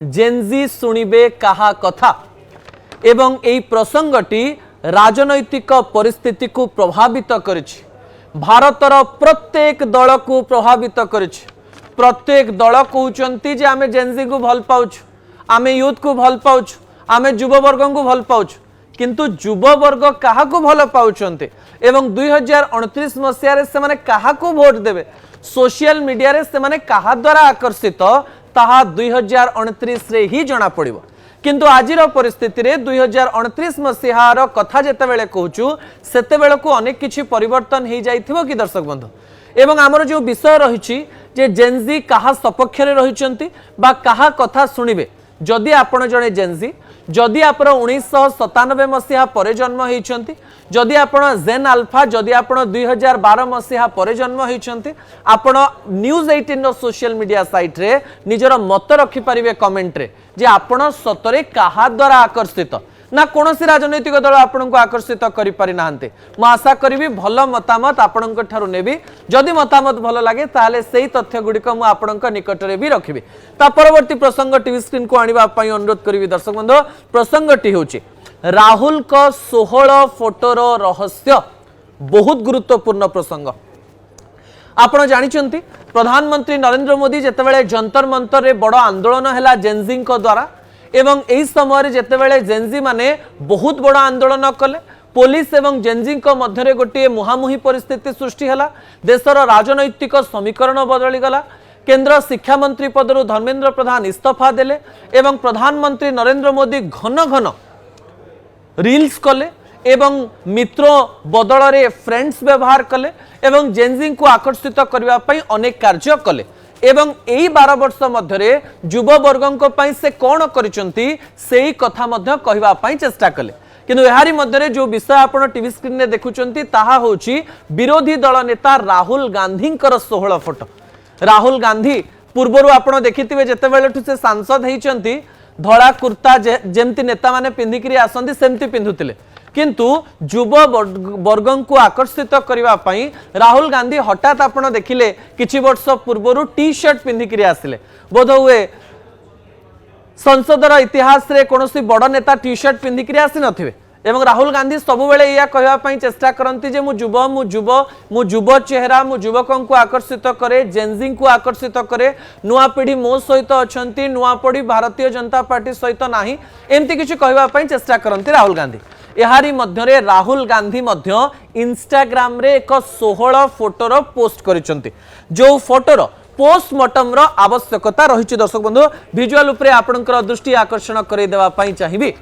Gen Z शुणिबे कहा कथा एवं एई प्रसंगटी राजनैतिक परिस्थिति को प्रभावित करिछि। भारतर प्रत्येक दल को प्रभावित करिछि। प्रत्येक दल कहउचंती जे आमे जेनजी को भल पाउछु, आमे यूथ को भल पाउछु, आमे युववर्ग को भल पाउछु, किंतु युववर्ग काहा को भल पाउचंते एवं 2029 मसिया रे से माने काहा को वोट देबे, सोशल मीडिया रे से माने काहा द्वारा आकर्षित ताहा 2029 रे ही जना पड़िबो। किंतु आजिर परिस्थिति रे 2029 मसिहार कथा जेतेबेले कहूचु सेतेबेले को अनेक किछि परिवर्तन हो जाइथिबो कि दर्शक बंधु। एवं आमर जो विषय रहिछि जे जेनजी काहा सपक्ष रे रहिचंती बा काहा कथा सुनिबे। जदि आपण जणे जेनजी, जदि आपण 1997 मसिहा परे जन्म होइचंती, जदि आपण जेन अल्फा, जदि आपण 2012 मसिहा परे जन्म होइचंती, आपण न्यूज 18 रो सोशल मीडिया साइट रे निजर मत रखि परिबे कमेंट रे जे आपण सतरे काहा द्वारा आकर्षित ना कोनोसी राजनैतिक दल आपनको आकर्षित करि पारि नाहंते। म आशा करिवि भल मतामत आपनको ठारू नेबी। जदि मतामत भल लागे ताले सेही तथ्य गुडिक मु आपनको निकट रे भी रखिबि। ता परवर्ती प्रसंग टीवी स्क्रीन को आनिबा पई अनुरोध करिवि दर्शक बंधु। प्रसंगटी होछि राहुल को 16 फोटोर रहस्य, बहुत गुरुत्वपूर्ण प्रसंग। आपण जानिचंती प्रधानमंत्री नरेंद्र मोदी जेतेबेले जंतर मंतर रे बड़ आंदोलन हैला जेनजी को द्वारा एवं एही समय जेतेबेले जेनजी माने बहुत बड़ आंदोलन कले, पुलिस एवं जेनजी को मध्यरे गोटे मुहामुही परिस्थिति सृष्टि हैला। देशर राजनैतिक समीकरण बदली गला। केंद्र शिक्षा मंत्री पदरु धर्मेंद्र प्रधान इस्तीफा देले एवं प्रधानमंत्री नरेंद्र मोदी घन घन रील्स कले एवं मित्रों बदल रे फ्रेंड्स व्यवहार कले एवं जेनजी को आकर्षित करबा पई अनेक कार्य कले एवं एई 12 वर्ष मध्यरे युवा वर्गों पई से कोन करिसंती सेही कथा मध्य कहबा पई चेष्टा कले। किंतु एहारी मध्यरे जो विषय आपण टीवी स्क्रीन ने देखुचंती ताहा होची विरोधी दल नेता राहुल गांधी 16 फोटो। राहुल गांधी पूर्वरु आपण देखिथिबे जेतेबेलेठु से सांसद हेइचंती धड़ा कुर्ता जेमती नेता माने पिंधिकरी आसंती सेमती पिंधुतिले, किंतु युव वर्ग को आकर्षित करबा पई राहुल गांधी हठात आपण देखिले किछि वर्ष पूर्वरु टी शर्ट पिंधिकरी आसिले। बोध हुए संसदर इतिहास रे कोनोसी बड़ नेता टी शर्ट पिंधिकरी आसी नथिबे एवं राहुल गांधी सबु बेले या कहबा पई चेष्टा करंती जे मु युव चेहरा मु युवकों को आकर्षित करे, जेनजी को आकर्षित करे, नुआ पीढ़ी मो सहित अछंती, नुआ पीढ़ी भारतीय जनता पार्टी सहित नाही, एमती किछि कहबा पई चेष्टा करंती राहुल गांधी। एहारी मध्यरे राहुल गांधी मध्य इंस्टाग्राम रे एक 16 फोटोर पोस्ट करिसंती। जो फोटोर पोस्टमार्टम रो आवश्यकता रहिछि दर्शक बंधु। विजुअल उपरे आपनकर दृष्टि आकर्षण करै देबा पई चाहिबी।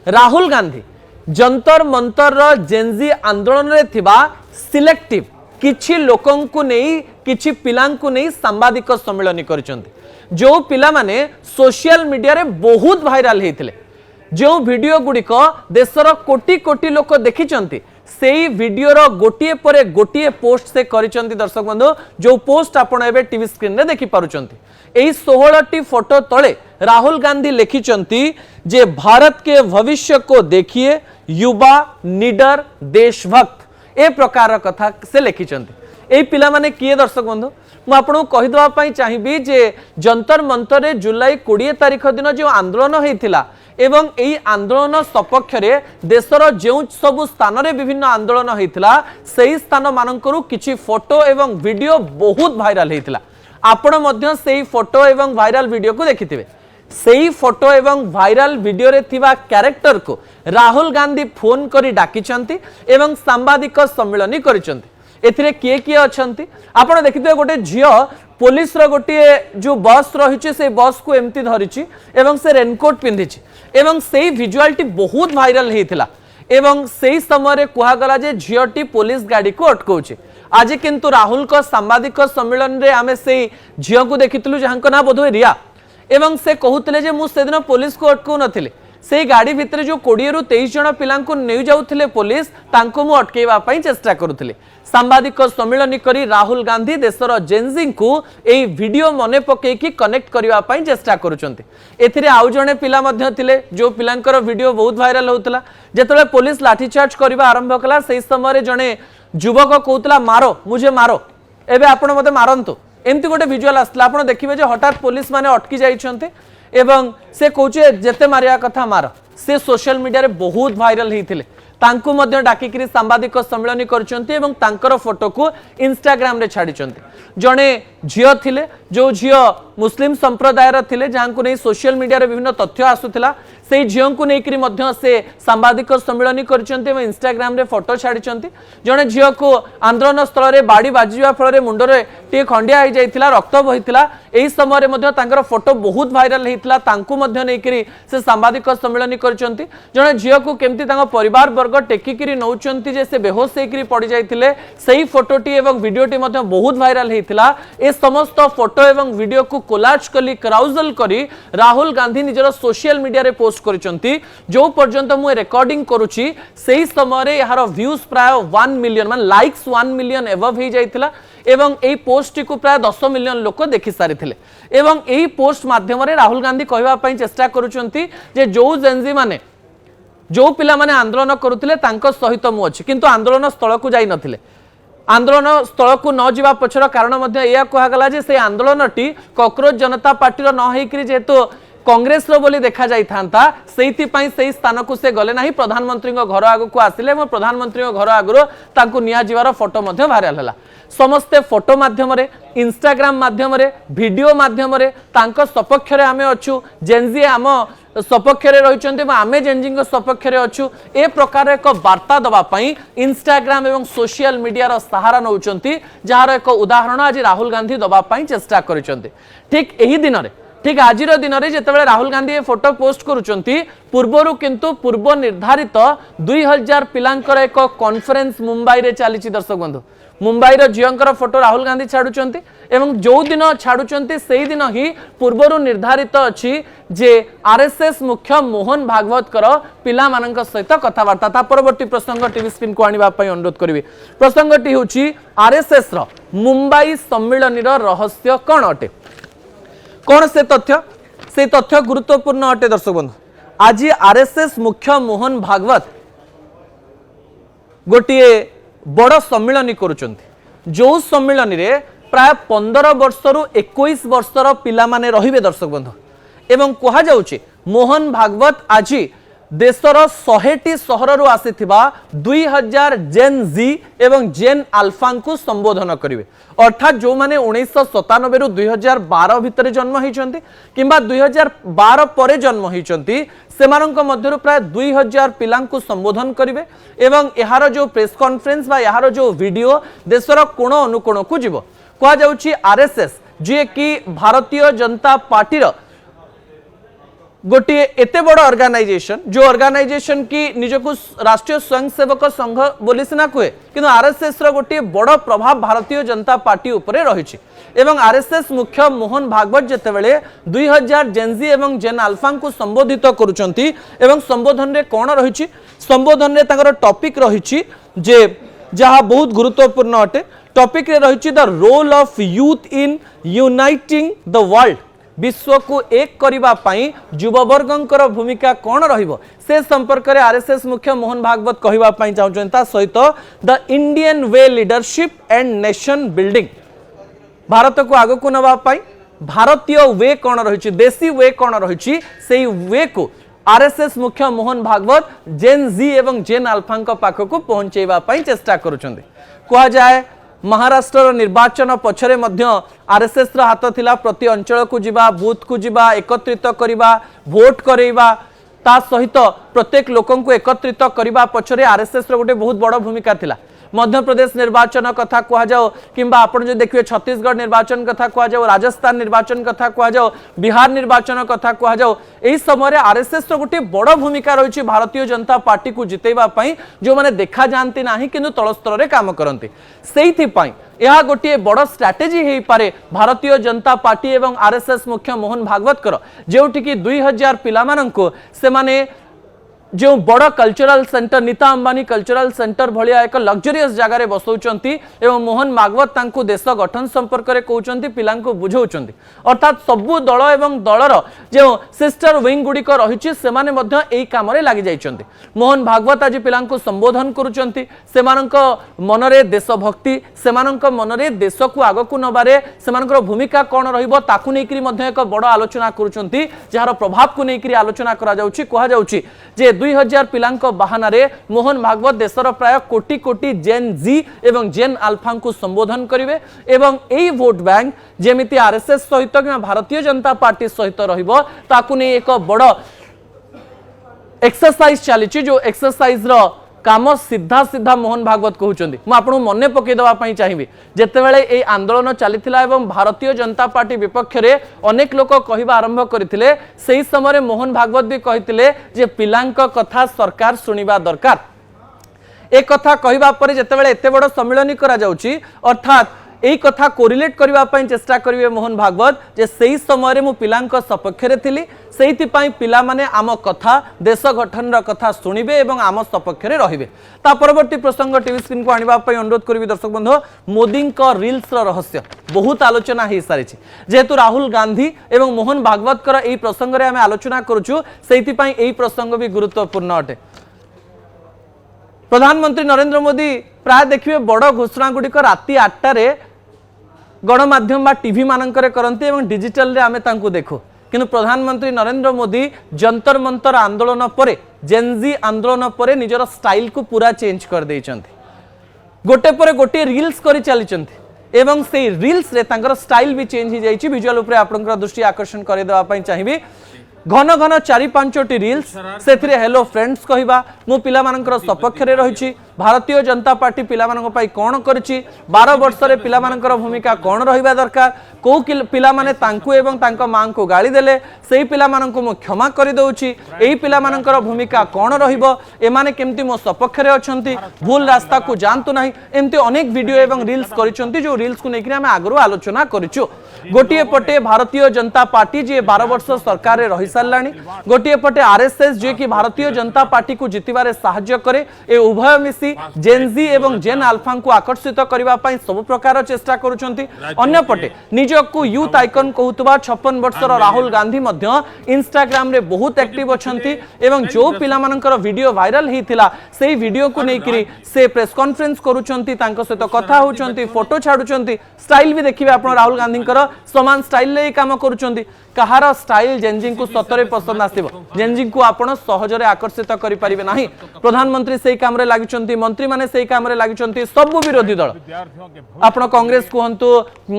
राहुल गांधी जंतर मंतर रो जेनजी आंदोलन रे थिबा सिलेक्टिव किछि लोकन को नहीं, किछि पिलां को नहीं सांबादिक सम्मेलन करिसंती। जो पिला माने सोशल मीडिया रे बहुत वायरल हेथिले, जो वीडियो गुड़िक देशर कोटी कोटी लोक देखिचंती, सेई वीडियोर गोटिए परे गोटिए पोस्ट से करिसंती दर्शक बंधु। जो पोस्ट आपण एबे टीवी स्क्रीन रे देखि पारुचंती। एई 16टी फोटो तले राहुल गांधी लिखिचंती जे भारत के भविष्य को देखिए, युवा निडर देशभक्त, ए प्रकार कथा से लिखिचंती। एई पिला माने किए दर्शक बंधु मु आपन कहि दवा पई चाहिबी जे जंतर मंतर रे जुलाई 20 तारिख दिन जो आंदोलन हेतिला एवं एई आंदोलन सपक्ष रे देशर जेउ सब स्थान रे विभिन्न आंदोलन हेतिला सेही स्थान मानकरू किछि फोटो एवं वीडियो बहुत वायरल हेतिला। आपण मध्य सेही फोटो एवं वायरल वीडियो को देखिथिबे। सेही फोटो एवं वायरल वीडियो रे थिबा कैरेक्टर को राहुल गांधी फोन करी डाकिचंती एवं सांबादिक सम्मेलन करिसंती। एथिरे किए किए अछंती आपण देखिथिबे। गोटे झियो पुलिस रो गोटे जो बस रहिछि से बस को एमती धरिछि एवं से रेनकोट पिंधिछि एवं सेही विजुअलिटी बहुत वायरल हेतिला एवं सेही समय कुहा गला जे झियोटी पुलिस गाड़ी को अटकाउछि। आज किंतु राहुल को सांबादिक सम्मेलन रे आमे सेही झियो को देखितलु जहांको ना बोधवे रिया एवं से कहूतिले जे मु सेदिन पुलिस को अटकाउ नथिले, से गाड़ी भितर जो 20 रु 23 जन पिलां को नै जाउथिले पुलिस तांको मु अटकेबा पई चेष्टा करूथिले। सांबादिक सम्मेलन करी राहुल गांधी देशर जेनजी को एई वीडियो मने पके कि कनेक्ट करबा पई चेष्टा करूचंती। एथिरे आउ जने पिला मध्य थिले जो पिलांकर वीडियो बहुत वायरल होतला। जेतले पुलिस लाठीचार्ज करबा आरंभ कला सेही समय जने युवक कहूतला मारो मुझे मारो, एबे आपण मते मारंतु, एमती गोटे विजुअल आसला। आपण देखिबे जे हठात पुलिस माने अटकी जाइछंते एवं से कौचे जेते मारिया कथा मार से सोशल मीडिया रे बहुत वायरल होते तांकु मध्य डाकिकी सांबादिक सम्मेलन कर फोटो को इंस्टाग्राम रे छाड़ी जड़े झील थिले जो झील मुस्लिम संप्रदायर थिले जहां को नहीं सोशल मीडिया रे विभिन्न तथ्य आसुथिला से झील को लेकर मध्य से सांबादिक सम्मेलन कर इंस्टाग्राम रे फोटो छाड़ी जड़े झील को आंदोलन स्थल में बाड़ी बाजिवा फल मुंडरे टे खंडिया हो जाइथिला रक्त बहिथिला एही समय मध्ये तांकर फोटो बहुत वायरल होइथिला तांकु मध्ये नेकरी से सांबादिक सम्मेलन करचंती जने झियो को केमती तांका परिवार वर्ग टेकिकिरी नौचंती जे से बेहोश हेकरी पड़ी जाइथिले सही फोटोटी एवं वीडियोटी मध्ये बहुत वायरल होइथिला ए समस्त फोटो एवं वीडियो को कोलाज कली क्राउजल करी राहुल गांधी निजर सोशल मीडिया रे पोस्ट करचंती जो पर्यंत मु रिकॉर्डिंग करूची सही समय रे यार व्यूज प्राय 1 मिलियन मान लाइक्स 1 मिलियन एबव हो जाइथिला एवं एई पोस्ट को प्राय 10 मिलियन लोक देखि सारी थिले एवं एई पोस्ट माध्यम रे राहुल गांधी कहवा पई चेष्टा करूचंती जे जो जेनजी माने जो पिला माने आंदोलन करुथिले तांको सहित मु अछि किंतु आंदोलन स्थल को जाई नथिले आंदोलन स्थल को न जीवा पछर कारण मध्ये एया कहा गला जे से आंदोलनटी कॉकरोच जनता पार्टी रो न हेकरी जेतो कांग्रेस रो बोली देखा जाई थांता सेहिति पई सेही स्थान को से गले नाही प्रधानमंत्री घर आगु को आसिले म प्रधानमंत्री घर आगु तांको निया जीवार फोटो मध्ये वायरल हला समस्ते फोटो माध्यम रे इंस्टाग्राम माध्यम रे वीडियो माध्यम रे तांको सपक्ष रे आमे अछु जेनजी आम सपक्ष रे रहिचंते आमे जेनजी सपक्ष रे अछु ए प्रकार एक वार्ता दबा पई इंस्टाग्राम एवं सोशल मीडिया रो सहारा नउचंती जहार एक उदाहरण आज राहुल गांधी दबा पई चेष्टा करिसंते ठीक एही दिन रे ठीक आज दिन में जिते राहुल गांधी ये फोटो पोस्ट करुचंती पूर्वर किंतु पूर्व निर्धारित 2000 पिलांकर एक कॉन्फ्रेंस मुंबई रे चली दर्शक बंधु मुंबई झीर फोटो राहुल गांधी छाड़ुचंती एवं जो दिन छाड़ुचंती से दिन ही पूर्वर निर्धारित अच्छी जे आरएसएस मुख्य मोहन भागवत कर पिला मानक सहित कथबार्ता ता परवर्ती प्रसंग टीवी स्क्रीन को आनिबा पई अनुरोध करिवे प्रसंगटी होची आरएसएस रो मुंबई सम्मेलन रो रहस्य कोन अटे कौन से तथ्य गुरुत्वपूर्ण अटे दर्शक बंधु आज आरएसएस मुख्य मोहन भागवत गोटे बड़ सम्मेलन करुचंती जो सम्मेलन रे प्राय 15 वर्षरु 21 वर्षर पिला माने रहिबे दर्शक बंधु एवं कहा जाउची मोहन भागवत आज देशर 100टी सहररु आसीथिबा 2000 जेन जी एवं जेन अल्फा को संबोधन करिवे अर्थात जो माने 1997 रु 2012 भितर जन्म होइचंती किंबा 2012 परे जन्म होइचंती सेमानंक मध्यरु प्राय 2000 पिलांकु संबोधन करिवे एवं एहार जो प्रेस कॉन्फ्रेंस बा एहार जो वीडियो देशर कोण अनुकोण को जीवो कहा जाउची आरएसएस जे कि भारतीय जनता पार्टी रो गोटे एते बड़ ऑर्गेनाइजेशन जो ऑर्गेनाइजेशन की निजको राष्ट्रीय स्वयंसेवक संघ बोली सिना कहे किंतु आरएसएस रो गोटे बड़ प्रभाव भारतीय जनता पार्टी उपरे रहिछि एवं आरएसएस मुख्य मोहन भागवत जेतेबेले 2000 जेनजी एवं जेन अल्फा को संबोधित करूचंती एवं संबोधन रे कोन रहिछि संबोधन रे ताकर टॉपिक रहिछि जे जहा बहुत गुरुत्वपूर्ण अटे टॉपिक रे रहिछि the role of youth in uniting the world विश्व को एक करिबा पई युववर्गंकर भूमिका कौन रहिबो से संपर्क रे आरएसएस मुख्य मोहन भागवत कहिबा पई चाहउचंता सहित the Indian way leadership and nation building Bharat को आगो को नबा पई भारतीय वे कौन रहिछि देसी वे कौन रहिछि सेही वे को आरएसएस मुख्य मोहन भागवत जेन जी एवं जेन अल्फा पाख को पहुंचेबा पई चेष्टा करूचंदी कहा जाए महाराष्ट्र निर्वाचन पछरे मध्य आरएसएस रो हाथ थिला प्रति अंचल को जिबा बूथ को जिबा एकत्रित करिबा वोट करेबा ता सहित प्रत्येक लोकन को एकत्रित करिबा पछरे आरएसएस रो गोटे बहुत बड़ भूमिका थिला मध्य प्रदेश निर्वाचन कथा कह जाओ किंबा आपण जो देखिए छत्तीसगढ़ निर्वाचन कथा कह जाओ राजस्थान निर्वाचन कथा कह जाओ बिहार निर्वाचन कथा कह जाओ एही समय आरएसएस रो गोटे बड़ भूमिका रही भारतीय जनता पार्टी को जितेबा पई जो माने देखा जानती नाही किंतु तल स्तर रे काम करंती सेहिथि पई यह गोटे बड़ स्ट्राटेजी हेई पारे भारतीय जनता पार्टी एवं आरएसएस मुख्य मोहन भागवत कर जेउठी कि 2000 पिला माननको से माने जो बड़ cultural centre Nita Ambani cultural centre भाया एक लग्जरीयस जगार बसौंट एवं मोहन भागवत तांको देश गठन संपर्क में कहते पिला बुझाऊँ अर्थात सबू दल एवं दलर जो सिस्टर विंग गुड़िक रही से कम लग जाइए मोहन भागवत आज पिला संबोधन करुँच मनरे देशभक्ति से मनरे देश को आग को नबारे से भूमिका कौन रही एक बड़ आलोचना करुँच जार प्रभाव को लेकर आलोचना कहुचे जे 2000 पिलांक बाहाना रे मोहन भागवत देशर प्राय कोटी कोटी जेन जी एवं जेन आल्फा को संबोधन करिवे एवं एई वोट बैंक जेमिति आरएसएस सहित कि भारतीय जनता पार्टी सहित रहिबो ताकु नै एक बड़ एक्सरसाइज चली जो एक्सरसाइज रो काम सीधा सीधा मोहन भागवत कहते मुझे मन पकईदेवाई चाहिए जितेबाला ये आंदोलन चलीथिला एवं भारतीय जनता पार्टी विपक्ष में अनेक लोक कहवा आरंभ करते से समय मोहन भागवत भी कहते जे पिलांक कथा सरकार शुणा दरकार एक कथा कहवा पर जितेबाला एत बड़ सम्मिलन करा जाउची अर्थात यही कथा कोरिलेट करने चेष्टा करेंगे मोहन भागवत जे सही समय मु पिलांक सपक्षरे थिली सेइथिपाई पिला माने आम कथा देश गठन कथा शुणिबे एवं आम सपक्षरे रहिबे ता परवर्ती प्रसंग टीवी स्क्रीन को आनिबा पई अनुरोध करिवि दर्शक बंधु मोदी का रील्स रहस्य बहुत आलोचना हो सारी जेहेतु राहुल गांधी एवं मोहन भागवत यही प्रसंग में आम आलोचना करुचु सेइथिपाई एही प्रसंग भी गुरुत्वपूर्ण अटे प्रधानमंत्री नरेंद्र मोदी प्राय देखिए बड़ घोषणा गुड़िक राति 8टारे गणमाध्यम बा टीवी मानकर करते डिजिटल रे आमे तांको देखो किंतु प्रधानमंत्री नरेंद्र मोदी जंतर मंतर आंदोलन पर जेनजी आंदोलन पर निजर स्टाइल को पूरा चेंज कर देइचंती गोटे पर गोटे रील्स करी चलीचंती एवं से रील्स रे तांकर स्टाइल भी चेंज हो जाइए विजुअल उपरे आपनकर दृष्टि आकर्षण करे देवा पई चाहिबी घन घन 4-5टी रील्स से हेलो फ्रेंड्स कहवा मु पिला मानकर सपक्ष रे रही भारतीय जनता पार्टी पिला मानक पई कौन करछि 12 वर्ष रे पिला मानकर भूमिका कौन रहिबा दरकार को पिला माने तांकु एवं तांको मां को गाली देले सेही पिला मानक मु क्षमा करि दउछि एही पिला मानकर भूमिका कौन रहिबो एमाने केमति मो सपक्ष रे अछंती भूल रास्ता को जानतु नाही एमति अनेक वीडियो एवं रील्स करिसंती जो रील्स को लेकर हम आगरो आलोचना करिछु गोटिए पटे भारतीय जनता पार्टी जे 12 वर्ष सरकार रे रहि सारलानी गोटिए पटे आरएसएस जे कि भारतीय जनता पार्टी को जितिबारे सहाय्य करे ए उभय मिसी जेनजी एवं जेन आल्फा को आकर्षित करने सब प्रकार चेष्टा करुछंती अन्य पटे निजको यूथ आइकन कहूतबा 56 वर्षर राहुल गांधी मध्य इंस्टाग्राम रे बहुत एक्टिव अछंती एवं जो पिला मानकर वीडियो वायरल हिथिला सेही वीडियो को नेकिरी से प्रेस कॉन्फ्रेंस करुछंती तांको सहित कथा होउछंती फोटो छाडुछंती स्टाइल भी देखिबे आपण राहुल गांधी समान स्टाइल ले काम करुछंती कहार स्टाइल जेनजी को सतरे पसंद आसिबो जेनजी को आपण सहजरे आकर्षित करि परिबे नाही प्रधानमंत्री सेही काम रे लागिचंती मंत्री माने सेही काम रे लागिचंती सब विरोधी दल आपण कांग्रेस कहंतु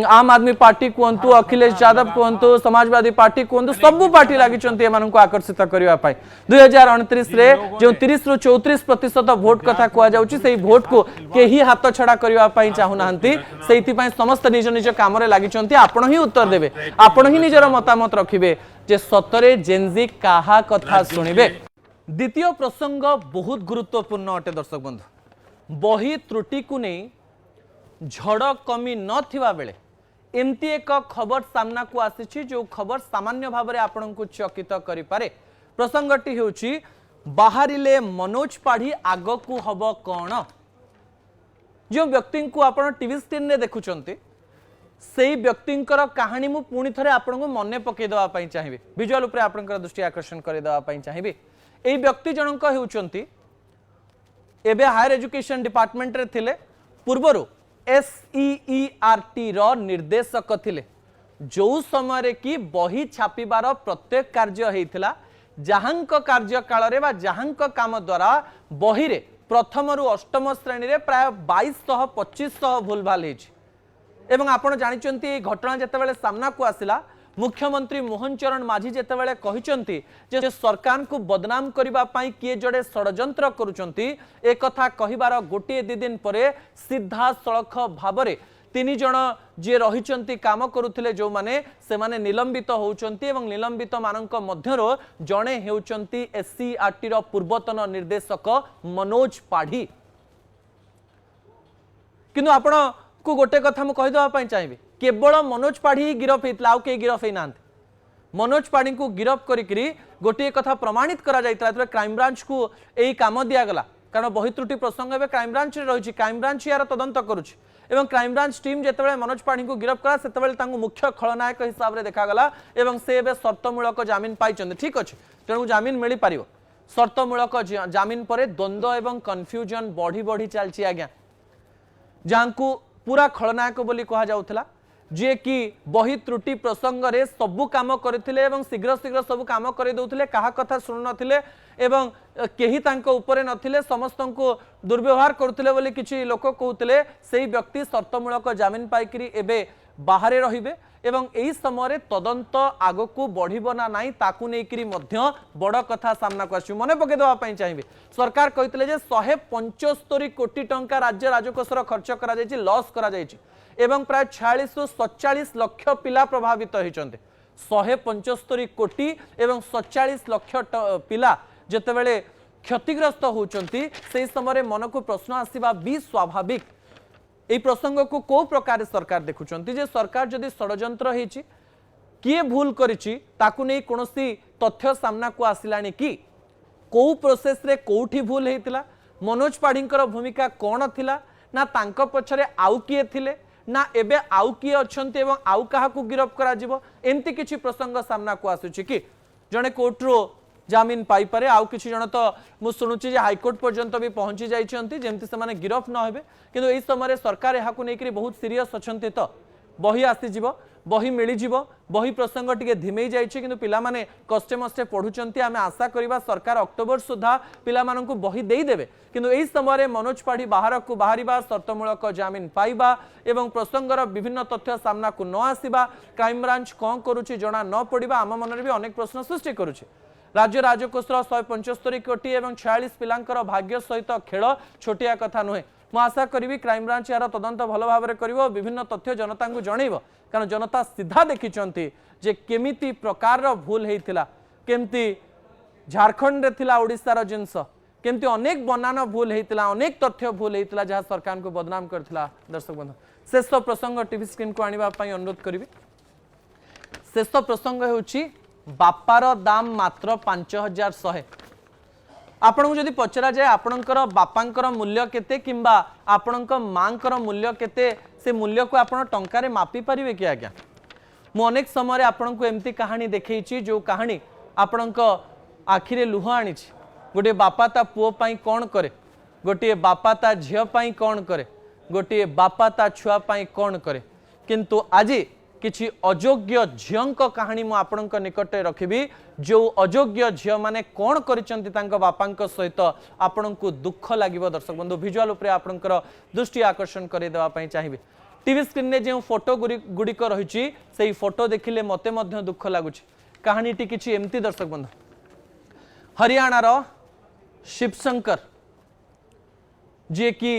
आम आदमी पार्टी कहंतु अखिलेश यादव कहंतु समाजवादी पार्टी कहंतु सब पार्टी लागिचंती एमान को आकर्षित करिवा पाई 2029 रे जो 30 रु 34% वोट कथा कुआ जाउची सेही वोट को केही हाथ छडा करिवा पाई चाहू नाहंती सेहिति पाई समस्त निज निज काम रे लागिचंती आपण ही उत्तर देबे आपण ही निजर मतामत रखिबे जे सतरे जेनजी काहा कथा सुनिबे द्वितीय प्रसंग बहुत गुरुत्वपूर्ण अटे दर्शक बंधु बही त्रुटि को नहीं झड़ कमी नथिबा बेले एमती एक खबर सामना को आसी जो खबर सामान्य भाव में आपण को चकित करि पारे प्रसंगटी हेउची बाहरिले मनोज पाढ़ी आग को हब कौन जो व्यक्ति को आपण टीवी स्क्रीन रे देखुचंती से व्यक्तिंकर कहानी मु पुणी थरे आपण को मन पकई देवा पई चाहिबे विजुअल उपरे आपनकर दृष्टि आकर्षण करे देवा पई चाहिबे एई व्यक्ति जनक हेउचंती एबे हायर एजुकेशन डिपार्टमेंट रे थिले पूर्वरु SEERT रो निर्देशक थिले जो समय रे कि बही छापिबार प्रत्येक कार्य हेइथिला जहांक कार्यकाल रे बा जहांक काम द्वारा बही रे प्रथम रु अष्टम श्रेणी रे प्राय 2200-2500 भूलभाल हेछि एवं आपण जानिचंती घटना जेतेबेले सामना को आसिला मुख्यमंत्री मोहन चरण माझी जेतेबेले कहिचंती जे सरकार को बदनाम करिबा पई किए जड़े षडयंत्र करूचंती ए कथा कहिबार गोटे दि दिन परे सीधा सड़क भाबरे 3 जण जे रहिचंती काम करुथिले जो माने से माने निलंबित होउचंती एवं निलंबित मानक मध्यरो जणे हेउचंती SERT रो पूर्वतन निर्देशक मनोज पाढ़ी किंतु आपण को गोटे कथा मु कहि देवा पई चाहिबे केवल मनोज पाढ़ी गिरफ हेतला आउ के गिरफ हे नांत मनोज पाढ़ी को गिरफ करी गोटे कथा प्रमाणित करा जायतिला क्राइम ब्रांच को यही काम दिगला कारण बही त्रुटि प्रसंग एवं क्राइम ब्रांच रही क्राइम ब्रांच यार तदंत करुच्ची एवं क्राइम ब्रांच टीम जिते मनोज पाढ़ी को गिरफ कला से मुख्य खलनायक हिसाब से देखागला एवं से शर्तमूलक जमीन पाई ठीक अच्छे तेणु जमीन मिल पार शर्तमूलक जमीन पर द्वंद्व एवं कन्फ्यूजन बढ़ी बढ़ी चलती आज्ञा जहाँ को पूरा खलनायक बोली कहा जाउथला जे कि बही त्रुटि प्रसंग रे सबु काम करथिले एवं शीघ्र शीघ्र सबु काम कर दउथिले कहा कथा सुन नथिले एवं केही तांको ऊपर नथिले समस्त को दुर्व्यवहार करथिले बोली किछि लोक कहउथिले सेही व्यक्ति शर्तमूलक जमीन पाइकरी एबे बाहरे रहिबे एवं एही समय तदंत आग को बढ़िबो ना नाही ताकू नेकरी मध्य बड़ कथा सामना को आछि मने पके देबा पई चाहिबे सरकार कहितले जे 175 कोटी टंका राज्य राजकोषर खर्च करा जायछि लॉस करा जायछि एवं प्राय 46 रु 47 लाख पिला प्रभावित होइचंते 175 कोटी एवं 47 लाख पिला जेतेबेले क्षतिग्रस्त होउचंती सेही समय मन को प्रश्न आसीबा भी स्वाभाविक এই প্রসঙ্গ को कौ प्रकार सरकार देखुंट जे सरकार जदि षड्यंत्र होती किए भूल करिछि ताकु नहीं कोनोसी तथ्य सामना को आसिलानी कि कौ प्रोसेस रे कोठी भूल हेतिला मनोज पाढ़ींकर भूमिका कौन थिला ना तांको पछरे आउ किए थिले ना एबे आउ किए अछंती एवं आउ काहा को गिरफ करा जिवो एंती किछि प्रसंग सामना को आसुछि कि जणे कोर्टरो जामीन पाई पारे आउ किछि जण तो मु सुनुछि जे हाईकोर्ट पर्यंत भी पहुंची जाइछंती जेमति से माने गिरफ न हेबे किंतु एई समय सरकार एहा को नेकरी बहुत सीरियस अछंती तो बही आसी जिवो बही मिली जिवो बही प्रसंग टिके धिमेई जाइछि किंतु पिला माने कष्टे मष्टे पढुचंती आमे आशा करिबा सरकार अक्टोबर सुधा पिला माननकु बही देई देबे किंतु एई समय मनोज पाढ़ी बाहर को बाहरिबा शर्तमूलक जमीन पाइबा एवं प्रसंगर विभिन्न तथ्य सामना को न आसीबा क्राइम ब्रांच कोन करूछि जणा न पडिबा आम मनरे भी अनेक प्रश्न सृष्टि करूछि राज्य राजकोषर 175 कोटी एवं 46 पिलांकर भाग्य सहित खेल छोटिया कथा नुहे मु आशा करी क्राइम ब्रांच यार तदंत भल भाव कर विभिन्न तथ्य जनता को जनइब कारण जनता सीधा देखिंट जे केमिति प्रकार भूल होता केमती झारखंड रे थिला ओडिशार जिनस केमती अनेक बनान भूल होता अनेक तथ्य भूल होता जहाँ सरकार को बदनाम करथिला दर्शक बंधु शेष प्रसंग टीवी स्क्रीन को आनिबा पई अनुरोध करी शेष प्रसंग होउची बापार दाम मात्र 5100 आपन को जदि पचरा जाए आपणकर बापांकर मूल्य केते किंबा आपणक मांकर मूल्य केते से मूल्य को आपण टंका रे मापी परिवे कि आज्ञा मु अनेक समय आपन को एमती कहानी देखैछि जो कहानी आपणक आखिरे लुह आनी गोटे बापा ता पुओ पाई कोन करे गोटे बापा ता झियो पाई कोन करे गोटे बापा ता छुआ पाई कोन करे किंतु आजी किछि अयोग्य झियंक कहानी मु आपणक निकटे रखिबी जो अयोग्य झिय माने कोन करिसंती तांको बापांक सहित आपणको दुख लागिबो दर्शक बंधु विजुअल उपरे आपणकर दृष्टि आकर्षण करि देबा पई चाहिबे टीवी स्क्रीन ने जे फोटो गुड़िक रही से फोटो देखिले मते मध्य दुख लगुच कहानीटी किछि एमती दर्शक बंधु हरियाणार शिवशंकर जे कि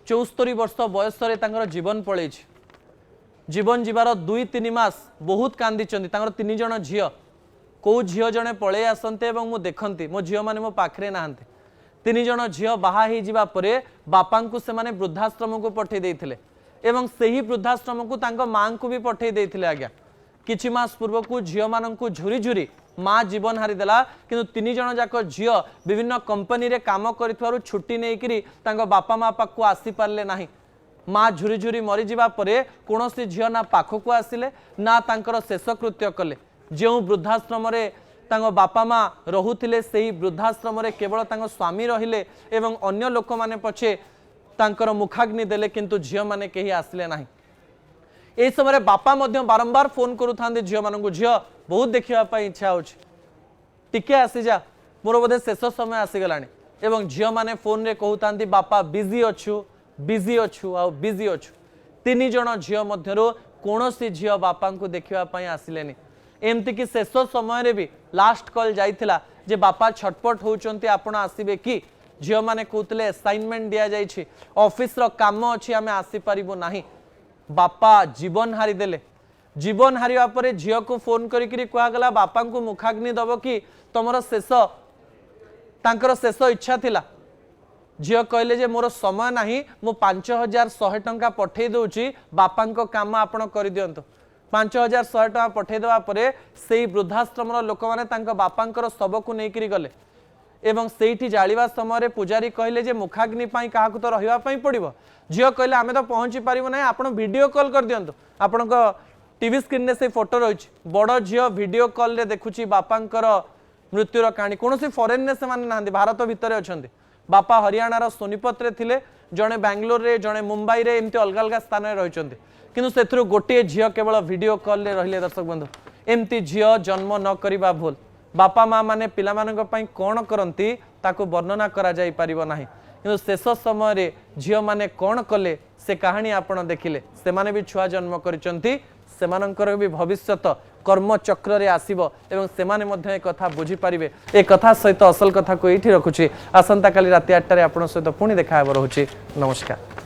74 वर्ष बयस जीवन पड़े जीवन जीवार 2-3 मास बहुत कांदी तीन जन झील कौ झील जड़े पलि आसते मु देखती मो झील मैंने मो पाखे नहांते तीन जन झील बाहा जावापर बापा को से वृद्धाश्रम को पठे देते एवं सही वृद्धाश्रम को तांको मां को भी पठे देते आज्ञा किछि मास पूर्व को झील मान झुरी झुरी माँ जीवन हारीदेला किंतु तीन जन जाक झील विभिन्न कंपनी रे काम कर छुट्टी नहीं बापा माँ पाक आसी पारे ना माँ झुरी झुरी मरी जावा परे कौनसी झील ना पाखक आसिले ना तांकर शेषकृत्य कले जो वृद्धाश्रम बापा माँ रोते से वृद्धाश्रम केवल स्वामी रहिले एवं अन्य लोक मैंने पछे तांकर मुखाग्नि देले किंतु झील मैंने कहीं आसिले ना यह समय बापा बारंबार फोन करूँ झील मान झील बहुत देखा इच्छा होके आसी जा मोर बोधे शेष समय आसीगला एवं झील मैंने फोन रे कहता बापा बिजी अच्छु बिजी अच्छु तीन जन झील मध्यरु कौनसी झील बापा को देखापी आसिलेनी एमती कि शेष समय भी लास्ट कॉल जाइथिला जे बापा छटपट होउचंती आपण आसीबे कि झील माने कहते असाइनमेंट दिया जाइछि ऑफिस रो काम अछि आमे आसी परिबो नाही बापा जीवन हारी देले जीवन हारिया परे झील को फोन करिकरी कहा गला बापा को मुखाग्नि दब कि तमर शेष तांकर शेष इच्छा थिला झील कहले जे मोर समय नाही मु 5100 टंका पठे दउची बापा को काम आपण करि दियंतो 5100 टका पठे देवा परे सेई वृद्धाश्रम लोक मैंने बापांकर शव को लेकिरी गले एवं सेठी जालिबा समय पूजारी कहले जे मुखाग्नि पाई क्या तो रही पड़ो झील कहले आम तो पहुँची पारू ना आप वीडियो कॉल कर दिंतु आपण टीवी स्क्रीन में से फोटो रही बड़ झील वीडियो कॉल रे देखुची बापांकर मृत्युर कहानी कौन फॉरेन ने से ना भारत भितर अच्छा बापा हरियाणार सोनीपत रे थिले जड़े बैंगलोर रे जड़े मुंबई रे एमती अलग अलग स्थान में रही किंतु से गोटे झील केवल वीडियो कॉल रे रहिले दर्शक बंधु एमती झील जन्म न करिबा भूल बापा माँ माने पिला मानक पई कौन करती ताकू वर्णना करा जाई परिबो नाही किंतु शेष समय रे झील माने कौन कले से कहानी आपण देखिले से माने भी छुआ जन्म करिसंती सेमानंकर भी भविष्यत कर्मचक्र रे आसीबो एवं सेमाने मध्य एक कथा बुझी पारिबे ए कथा सहित असल कथा को एठी रखुची आसंता काली राति 8 रे आपण सहित पुणी देखा हेब रहुची नमस्कार।